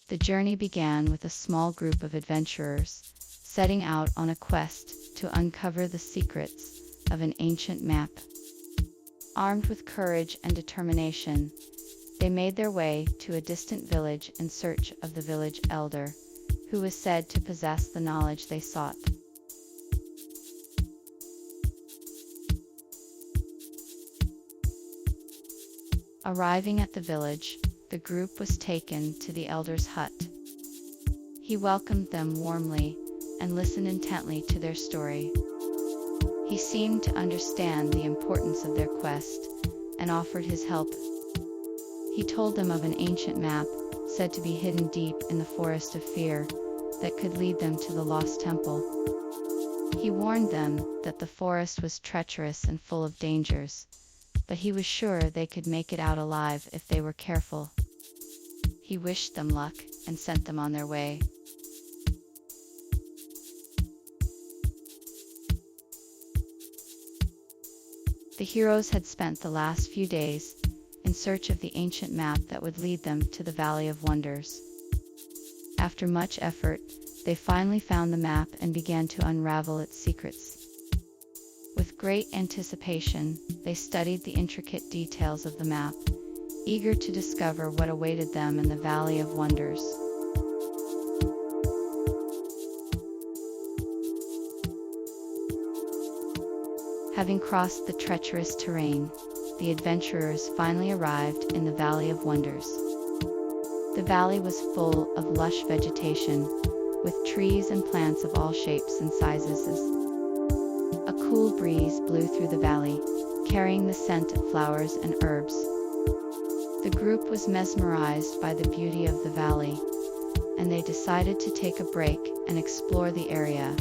The journey began with a small group of adventurers, setting out on a quest to uncover the secrets of an ancient map. Armed with courage and determination, they made their way to a distant village in search of the village elder, who was said to possess the knowledge they sought. Arriving at the village, the group was taken to the elder's hut. He welcomed them warmly and listened intently to their story. He seemed to understand the importance of their quest and offered his help. He told them of an ancient map, said to be hidden deep in the forest of fear, that could lead them to the lost temple. He warned them that the forest was treacherous and full of dangers, but he was sure they could make it out alive if they were careful. He wished them luck and sent them on their way. The heroes had spent the last few days in search of the ancient map that would lead them to the Valley of Wonders. After much effort, they finally found the map and began to unravel its secrets. With great anticipation, they studied the intricate details of the map, eager to discover what awaited them in the Valley of Wonders. Having crossed the treacherous terrain, the adventurers finally arrived in the Valley of Wonders. The valley was full of lush vegetation, with trees and plants of all shapes and sizes. A cool breeze blew through the valley, carrying the scent of flowers and herbs. The group was mesmerized by the beauty of the valley, and they decided to take a break and explore the area.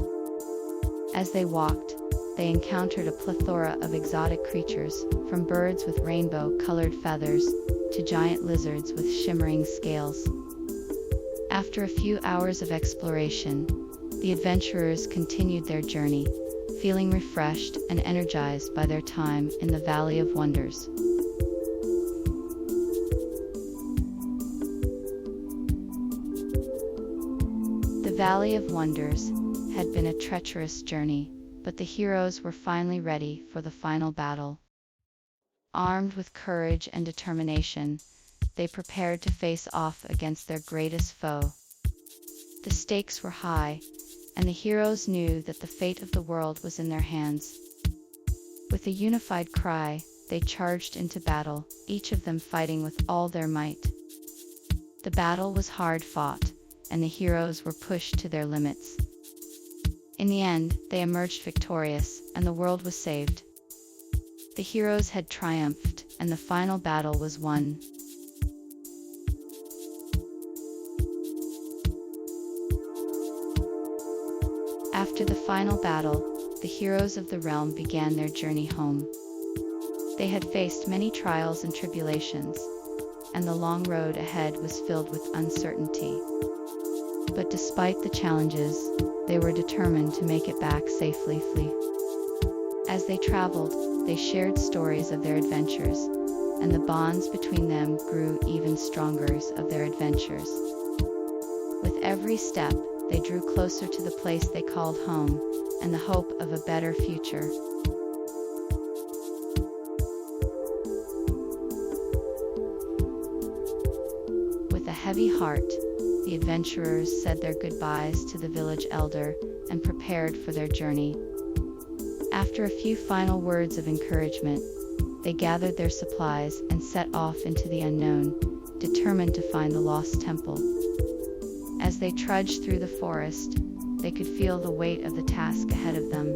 As they walked, they encountered a plethora of exotic creatures, from birds with rainbow-colored feathers to giant lizards with shimmering scales. After a few hours of exploration, the adventurers continued their journey, feeling refreshed and energized by their time in the Valley of Wonders. The Valley of Wonders had been a treacherous journey, but the heroes were finally ready for the final battle. Armed with courage and determination, they prepared to face off against their greatest foe. The stakes were high, and the heroes knew that the fate of the world was in their hands. With a unified cry, they charged into battle, each of them fighting with all their might. The battle was hard fought, and the heroes were pushed to their limits. In the end, they emerged victorious, and the world was saved. The heroes had triumphed, and the final battle was won. After the final battle, the heroes of the realm began their journey home. They had faced many trials and tribulations, and the long road ahead was filled with uncertainty. But despite the challenges, they were determined to make it back safely. As they traveled, they shared stories of their adventures, and the bonds between them grew even stronger of their adventures. With every step, they drew closer to the place they called home, and the hope of a better future. With a heavy heart, the adventurers said their goodbyes to the village elder and prepared for their journey. After a few final words of encouragement, they gathered their supplies and set off into the unknown, determined to find the lost temple. As they trudged through the forest, they could feel the weight of the task ahead of them.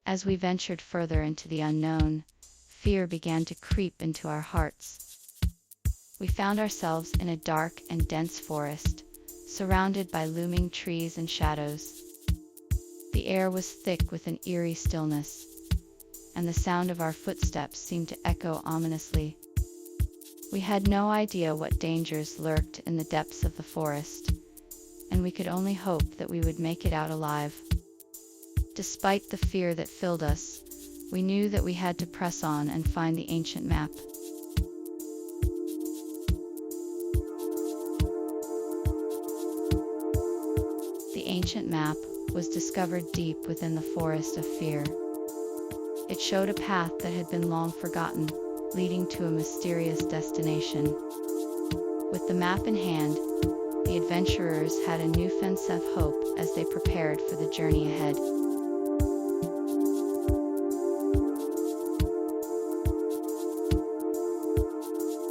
As we ventured further into the unknown, fear began to creep into our hearts. We found ourselves in a dark and dense forest, surrounded by looming trees and shadows. The air was thick with an eerie stillness, and the sound of our footsteps seemed to echo ominously. We had no idea what dangers lurked in the depths of the forest, and we could only hope that we would make it out alive. Despite the fear that filled us, we knew that we had to press on and find the ancient map. The ancient map was discovered deep within the forest of fear. It showed a path that had been long forgotten, leading to a mysterious destination. With the map in hand, the adventurers had a newfound sense of hope as they prepared for the journey ahead.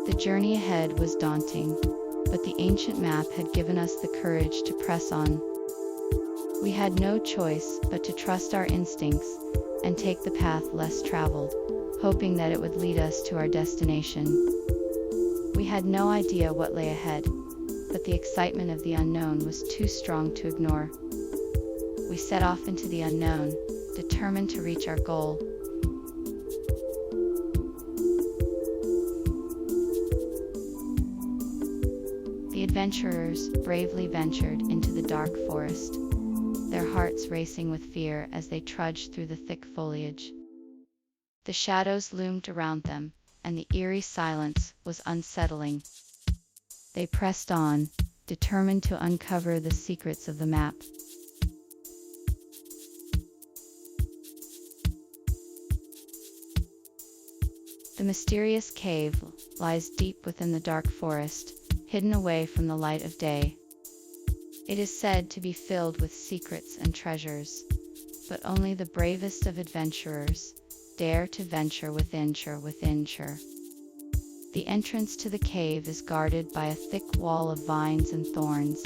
The journey ahead was daunting, but the ancient map had given us the courage to press on. We had no choice but to trust our instincts and take the path less traveled, hoping that it would lead us to our destination. We had no idea what lay ahead, but the excitement of the unknown was too strong to ignore. We set off into the unknown, determined to reach our goal. The adventurers bravely ventured into the dark forest, their hearts racing with fear as they trudged through the thick foliage. The shadows loomed around them, and the eerie silence was unsettling. They pressed on, determined to uncover the secrets of the map. The mysterious cave lies deep within the dark forest, hidden away from the light of day. It is said to be filled with secrets and treasures, but only the bravest of adventurers dare to venture within. The entrance to the cave is guarded by a thick wall of vines and thorns,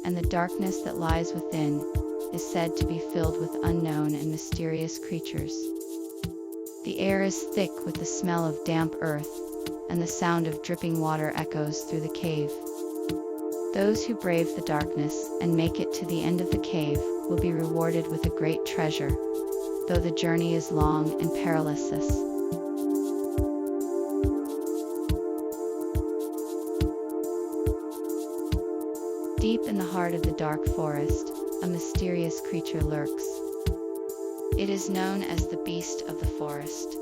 and the darkness that lies within is said to be filled with unknown and mysterious creatures. The air is thick with the smell of damp earth, and the sound of dripping water echoes through the cave. Those who brave the darkness and make it to the end of the cave will be rewarded with a great treasure, though the journey is long and perilous. Deep in the heart of the dark forest, a mysterious creature lurks. It is known as the beast of the forest,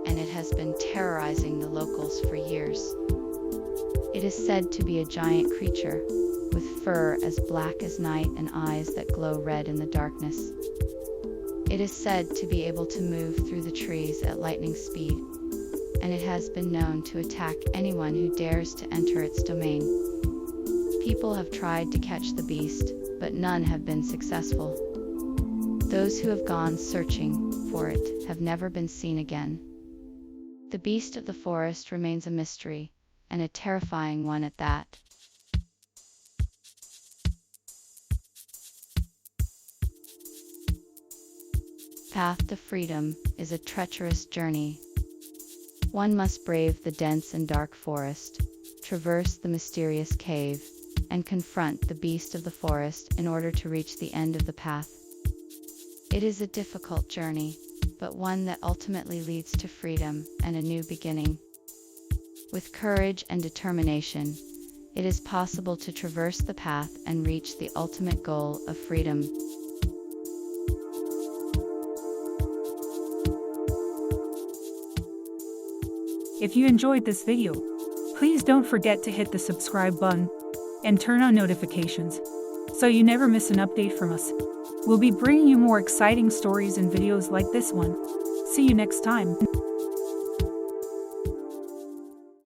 and it has been terrorizing the locals for years. It is said to be a giant creature, with fur as black as night and eyes that glow red in the darkness. It is said to be able to move through the trees at lightning speed, and it has been known to attack anyone who dares to enter its domain. People have tried to catch the beast, but none have been successful. Those who have gone searching for it have never been seen again. The beast of the forest remains a mystery, and a terrifying one at that. Path to freedom is a treacherous journey. One must brave the dense and dark forest, traverse the mysterious cave, and confront the beast of the forest in order to reach the end of the path. It is a difficult journey, but one that ultimately leads to freedom and a new beginning. With courage and determination, it is possible to traverse the path and reach the ultimate goal of freedom. If you enjoyed this video, please don't forget to hit the subscribe button and turn on notifications so you never miss an update from us. We'll be bringing you more exciting stories and videos like this one. See you next time.